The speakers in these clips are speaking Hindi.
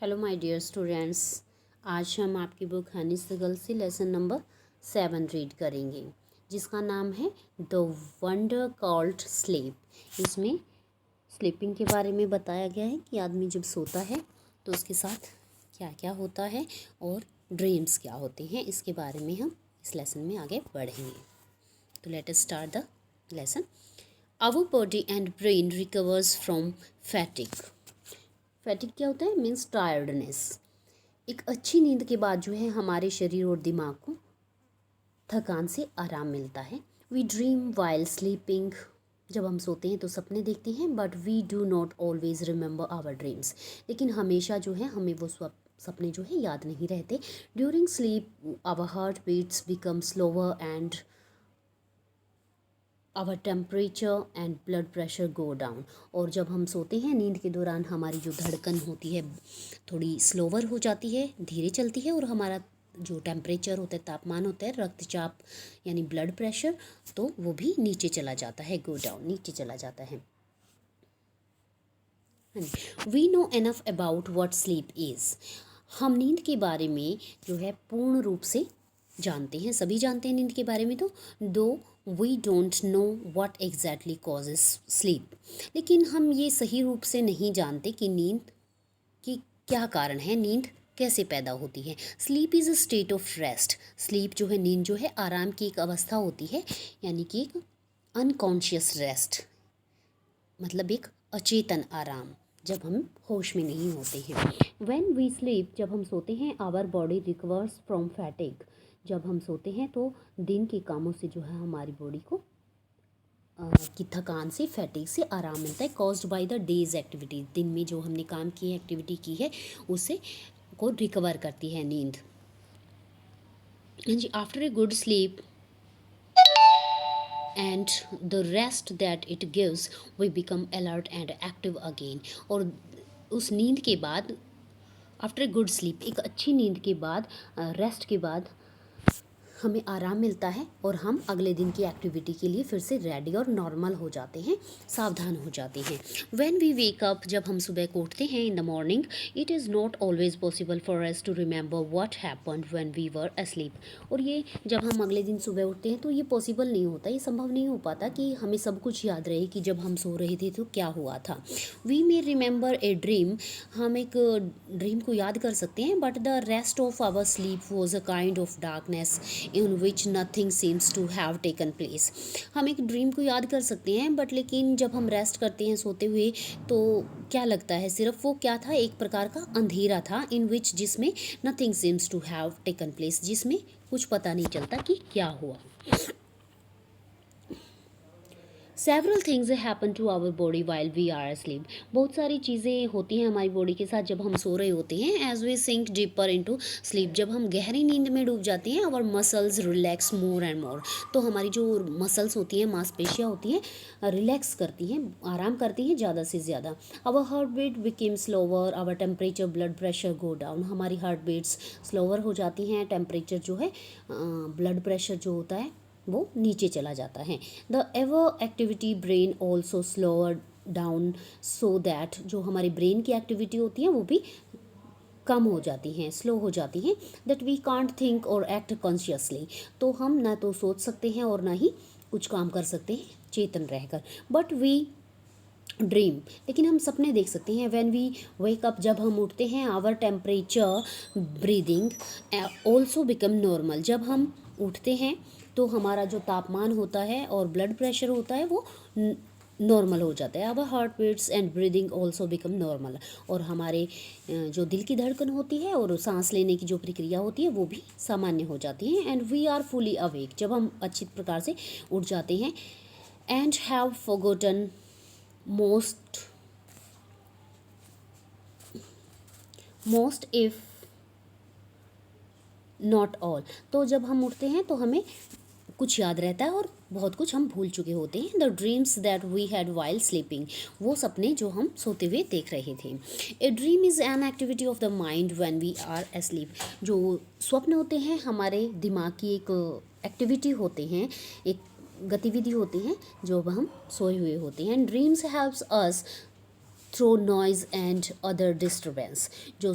Hello my dear students. आज हम आपकी बुक हनी सिगल से लेसन नंबर 7 रीड करेंगे, जिसका नाम है द वंडर कॉल्ड स्लीप। इसमें स्लीपिंग के बारे में बताया गया है कि आदमी जब सोता है तो उसके साथ क्या क्या होता है और ड्रीम्स क्या होते हैं। इसके बारे में हम इस लेसन में आगे बढ़ेंगे। तो let us start the lesson. Our body and brain recovers from fatigue. Fatigue क्या होता है? Means tiredness. एक अच्छी नींद के बाद जो है हमारे शरीर और दिमाग को थकान से आराम मिलता है। We dream while sleeping. जब हम सोते हैं तो सपने देखते हैं, but we do not always remember our dreams. लेकिन हमेशा जो है हमें वो सपने जो है याद नहीं रहते। During sleep our heart beats become slower and our temperature and blood pressure go down. और जब हम सोते हैं नींद के दौरान हमारी जो धड़कन होती है थोड़ी स्लोवर हो जाती है, धीरे चलती है, और हमारा जो टेम्परेचर होता है, तापमान होता है, रक्तचाप यानी ब्लड प्रेशर, तो वो भी नीचे चला जाता है, गो डाउन, नीचे चला जाता है। We know enough about what sleep is. हम नींद के बारे में जो है पूर्ण रूप से जानते हैं, सभी जानते हैं नींद के बारे में। तो though we don't know what exactly causes sleep. लेकिन हम ये सही रूप से नहीं जानते कि नींद की क्या कारण है, नींद कैसे पैदा होती है। Sleep is a state of rest. Sleep जो है, नींद जो है, आराम की एक अवस्था होती है, यानी कि एक अनकॉन्शियस रेस्ट, मतलब एक अचेतन आराम, जब हम होश में नहीं होते हैं। व्हेन वी स्लीप, जब हम सोते हैं, our body recovers from fatigue. जब हम सोते हैं तो दिन के कामों से जो है हमारी बॉडी को की थकान से, फैटिक से आराम मिलता है। Caused by the days activity. दिन में जो हमने काम किए, एक्टिविटी की है, उससे को रिकवर करती है नींद। जी, after a good sleep and the rest that it gives, we become alert and active again। और उस नींद के बाद, आफ्टर ए गुड स्लीप, एक अच्छी नींद के बाद, रेस्ट के बाद हमें आराम मिलता है और हम अगले दिन की एक्टिविटी के लिए फिर से रेडी और नॉर्मल हो जाते हैं, सावधान हो जाते हैं। व्हेन वी वेक अप, जब हम सुबह को उठते हैं, in the morning, it is not always possible for us to remember what happened when we were asleep. और ये जब हम अगले दिन सुबह उठते हैं तो ये पॉसिबल नहीं होता, ये संभव नहीं हो पाता कि हमें सब कुछ याद रहे कि जब हम सो रहे थे तो क्या हुआ था। We may remember a dream. हम एक ड्रीम को याद कर सकते हैं, but the rest of our sleep was a kind of darkness in which nothing seems to have taken place। हम एक ड्रीम को याद कर सकते हैं, बट लेकिन जब हम रेस्ट करते हैं सोते हुए तो क्या लगता है, सिर्फ वो क्या था, एक प्रकार का अंधेरा था, इन विच, जिसमें nothing seems to have taken place, जिसमें कुछ पता नहीं चलता कि क्या हुआ। Several things happen to our body while we are asleep। बहुत सारी चीज़ें होती हैं हमारी बॉडी के साथ जब हम सो रहे होते हैं। As we sink deeper into sleep, जब हम गहरी नींद में डूब जाते हैं, our muscles relax more and more. तो हमारी जो मसल्स होती हैं, मांसपेशियाँ होती हैं, रिलैक्स करती हैं, आराम करती हैं ज़्यादा से ज़्यादा। Our heart beat became slower, our temperature blood pressure go down. हमारी हार्ट बीट्स स्लोअर हो जाती हैं, टेम्परेचर जो है, ब्लड प्रेशर जो होता है वो नीचे चला जाता है। The ever activity brain also slower down, so that जो हमारी ब्रेन की एक्टिविटी होती है वो भी कम हो जाती हैं, स्लो हो जाती हैं। दैट वी कांट थिंक और एक्ट कॉन्शियसली। तो हम ना तो सोच सकते हैं और ना ही कुछ काम कर सकते हैं चेतन रहकर। बट वी ड्रीम, लेकिन हम सपने देख सकते हैं। व्हेन वी वेक अप, जब हम उठते हैं, our temperature breathing also become normal. जब हम उठते हैं तो हमारा जो तापमान होता है और ब्लड प्रेशर होता है वो नॉर्मल हो जाता है। Our heart beats and breathing also become normal. और हमारे जो दिल की धड़कन होती है और सांस लेने की जो प्रक्रिया होती है वो भी सामान्य हो जाती है। And we are fully awake, जब हम अच्छी प्रकार से उठ जाते हैं। And have forgotten most if not all. तो जब हम उठते हैं तो हमें कुछ याद रहता है और बहुत कुछ हम भूल चुके होते हैं। The dreams that we had while sleeping, वो सपने जो हम सोते हुए देख रहे थे। A dream is an activity of the mind when we are asleep. जो स्वप्न होते हैं हमारे दिमाग की एक एक्टिविटी होते हैं, एक गतिविधि होती हैं जो हम सोए हुए होते हैं। Dreams helps us through noise and other disturbance. जो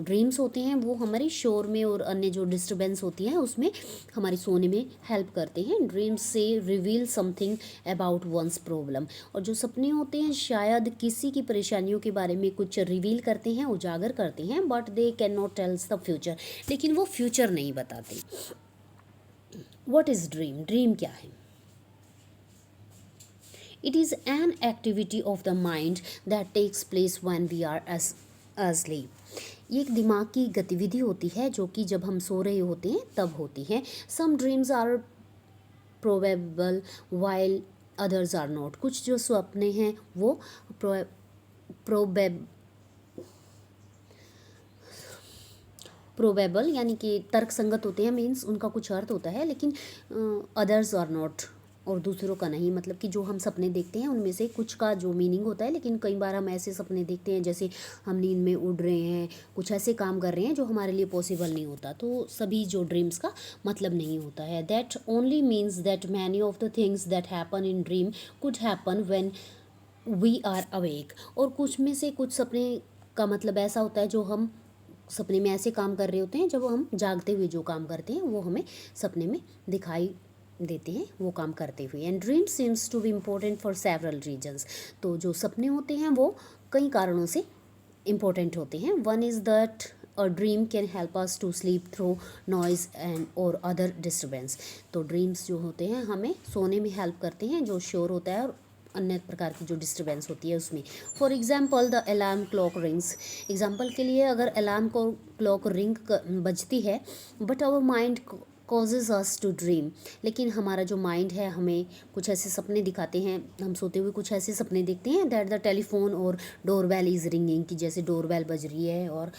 ड्रीम्स होते हैं वो हमारे शोर में और अन्य जो डिस्टर्बेंस होती है उसमें हमारी सोने में हेल्प करते हैं। ड्रीम्स से reveal something about one's problem. और जो सपने होते हैं शायद किसी की परेशानियों के बारे में कुछ रिवील करते हैं, उजागर करते हैं, but they can not tells the future. लेकिन वो फ्यूचर नहीं बताते। What is dream? ड्रीम क्या है? It is an activity of the mind that takes place when we are asleep. ये एक दिमाग की गतिविधि होती है जो कि जब हम सो रहे होते हैं तब होती है। Some dreams are probable while others are not. कुछ जो सपने हैं वो प्रोबेबल यानी कि तर्क संगत होते हैं, मीन्स उनका कुछ अर्थ होता है, लेकिन अदर्स आर नॉट, और दूसरों का नहीं। मतलब कि जो हम सपने देखते हैं उनमें से कुछ का जो मीनिंग होता है, लेकिन कई बार हम ऐसे सपने देखते हैं जैसे हम नींद में उड़ रहे हैं, कुछ ऐसे काम कर रहे हैं जो हमारे लिए पॉसिबल नहीं होता। तो सभी जो ड्रीम्स का मतलब नहीं होता है। That only means that many of the things that happen in dream could happen when we are awake. और कुछ में से कुछ सपने का मतलब ऐसा होता है जो हम सपने में ऐसे काम कर रहे होते हैं, जब हम जागते हुए जो काम करते हैं वो हमें सपने में दिखाई देते हैं वो काम करते हुए। And dream seems to be important for several reasons. तो जो सपने होते हैं वो कई कारणों से इम्पोर्टेंट होते हैं। One is that a dream can help us to sleep through noise and और अदर डिस्टर्बेंस। तो ड्रीम्स जो होते हैं हमें सोने में हेल्प करते हैं, जो शोर होता है और अन्य प्रकार की जो डिस्टर्बेंस होती है उसमें। For example the alarm clock rings. Example के लिए अगर अलार्म क्लॉक रिंग बजती है but our mind causes us to dream, लेकिन हमारा जो माइंड है हमें कुछ ऐसे सपने दिखाते हैं, हम सोते हुए कुछ ऐसे सपने देखते हैं दैट द टेलीफोन और डोरबेल इज़ रिंगिंग, कि जैसे डोरबेल बज रही है और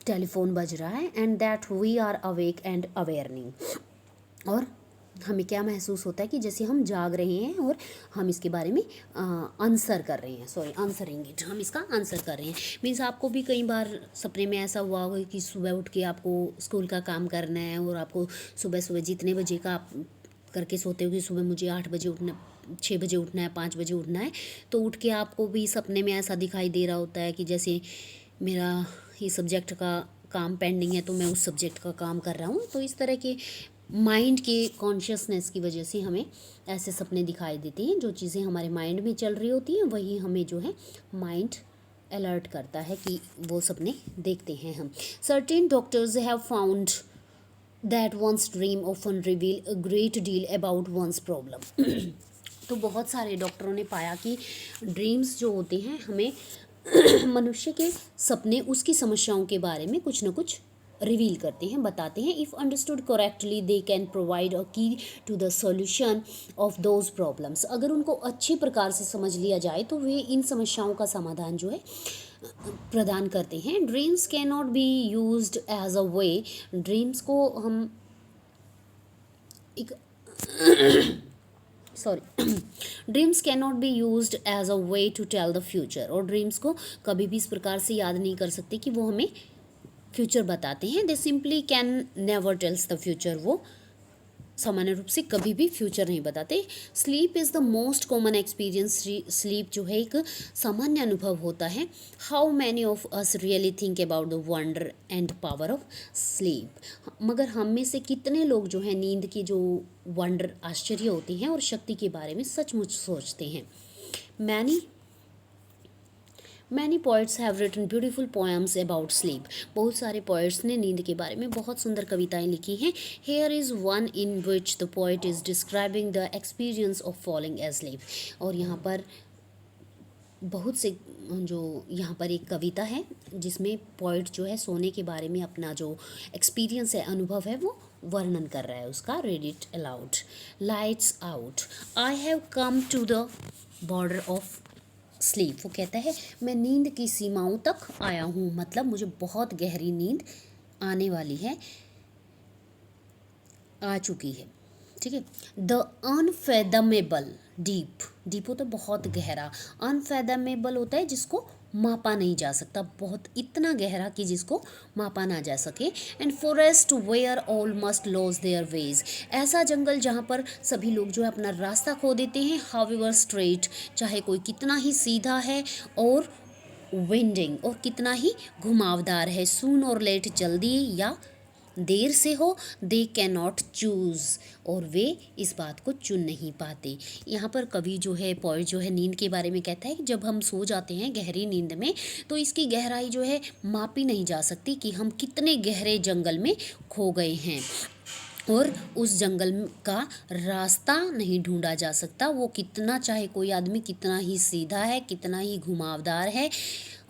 टेलीफोन बज रहा है, and that we are awake and awakening. और हमें क्या महसूस होता है कि जैसे हम जाग रहे हैं और हम इसके बारे में आंसर कर रहे हैं, आंसरिंग इट, हम इसका आंसर कर रहे हैं। मीन्स आपको भी कई बार सपने में ऐसा हुआ होगा कि सुबह उठ के आपको स्कूल का काम करना है और आपको सुबह सुबह जितने बजे का आप करके सोते हो कि सुबह मुझे 8 बजे उठना, 6 बजे उठना है, 5 बजे उठना है, तो उठ के आपको भी सपने में ऐसा दिखाई दे रहा होता है कि जैसे मेरा ये सब्जेक्ट का काम पेंडिंग है तो मैं उस सब्जेक्ट का काम कर रहा हूँ। तो इस तरह के माइंड के कॉन्शियसनेस की वजह से हमें ऐसे सपने दिखाई देते हैं। जो चीज़ें हमारे माइंड में चल रही होती हैं वही हमें जो है माइंड अलर्ट करता है कि वो सपने देखते हैं हम। Certain doctors have found that one's dream often reveal a great deal about one's problem. तो बहुत सारे डॉक्टरों ने पाया कि ड्रीम्स जो होते हैं हमें मनुष्य के सपने उसकी समस्याओं के बारे में कुछ न कुछ रिवील करते हैं, बताते हैं। If understood correctly they can provide a key to the solution of those problems. अगर उनको अच्छे प्रकार से समझ लिया जाए तो वे इन समस्याओं का समाधान जो है प्रदान करते हैं। Dreams can not be used as a way. Dreams को हम एक dreams can not be used as a way to tell the future. और ड्रीम्स को कभी भी इस प्रकार से याद नहीं कर सकते कि वो हमें फ्यूचर बताते हैं। दे simply can never tells the future. वो सामान्य रूप से कभी भी फ्यूचर नहीं बताते। Sleep is the most common experience. Sleep जो है एक सामान्य अनुभव होता है। How many of us really think about the wonder and power of sleep. मगर हम में से कितने लोग जो है नींद की जो वंडर, आश्चर्य होती हैं और शक्ति के बारे में सचमुच सोचते हैं। Many poets have written beautiful poems about sleep. बहुत सारे पोइट्स ने नींद के बारे में बहुत सुंदर कविताएं लिखी हैं। Here is one in which the poet is describing the experience of falling asleep. और यहाँ पर बहुत से यहाँ पर एक कविता है जिसमें पोइट जो है सोने के बारे में अपना जो एक्सपीरियंस है, अनुभव है, वो वर्णन कर रहा है उसका। Read it aloud. Lights out. I have come to the border of sleep. वो कहता है मैं नींद की सीमाओं तक आया हूँ, मतलब मुझे बहुत गहरी नींद आने वाली है, आ चुकी है। ठीक है। The unfathomable deep. डीप होता है बहुत गहरा, अनफेदमेबल होता है जिसको मापा नहीं जा सकता, बहुत इतना गहरा कि जिसको मापा ना जा सके। And forest where all must lose their ways, ऐसा जंगल जहाँ पर सभी लोग जो है अपना रास्ता खो देते हैं। हाउएवर स्ट्रेट, चाहे कोई कितना ही सीधा है, और विंडिंग, और कितना ही घुमावदार है। सून और लेट, जल्दी या देर से हो, दे कैन नॉट चूज़, और वे इस बात को चुन नहीं पाते। यहाँ पर कवि जो है, पोइट जो है, नींद के बारे में कहता है कि जब हम सो जाते हैं गहरी नींद में, तो इसकी गहराई जो है मापी नहीं जा सकती कि हम कितने गहरे जंगल में खो गए हैं, और उस जंगल का रास्ता नहीं ढूंढा जा सकता। वो कितना, चाहे कोई आदमी कितना ही सीधा है, कितना ही घुमावदार है,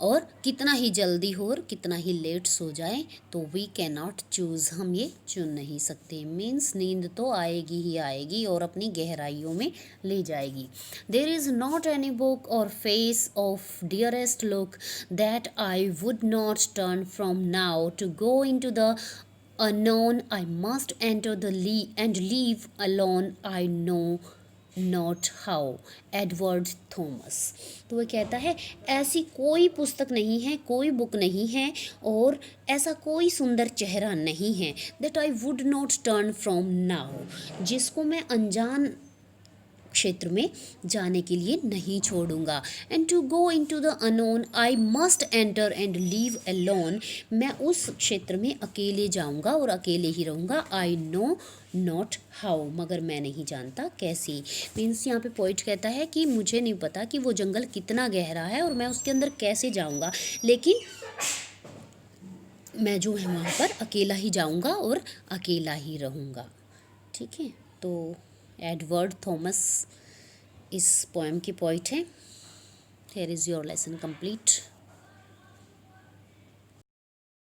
और कितना ही जल्दी हो और कितना ही लेट सो जाए, तो वी कैन नॉट चूज़, हम ये चुन नहीं सकते। मीन्स नींद तो आएगी ही आएगी और अपनी गहराइयों में ले जाएगी। There is not any book or face of dearest look that I would not turn from now to go into the unknown. I must enter the and leave alone. I know not how. Edward Thomas. तो वह कहता है, ऐसी कोई पुस्तक नहीं है, कोई बुक नहीं है, और ऐसा कोई सुंदर चेहरा नहीं है, that I would not turn from now, जिसको मैं अनजान क्षेत्र में जाने के लिए नहीं छोड़ूंगा। And to go into the unknown I must enter and leave alone, मैं उस क्षेत्र में अकेले जाऊंगा और अकेले ही रहूंगा। आई नो नॉट हाउ, मगर मैं नहीं जानता कैसे। मीन्स यहाँ पे पोइट कहता है कि मुझे नहीं पता कि वो जंगल कितना गहरा है और मैं उसके अंदर कैसे जाऊंगा, लेकिन मैं जो है वहाँ पर अकेला ही जाऊंगा और अकेला ही रहूँगा। ठीक है, तो एडवर्ड थॉमस इस पोएम की पोइट है। Here is your lesson complete.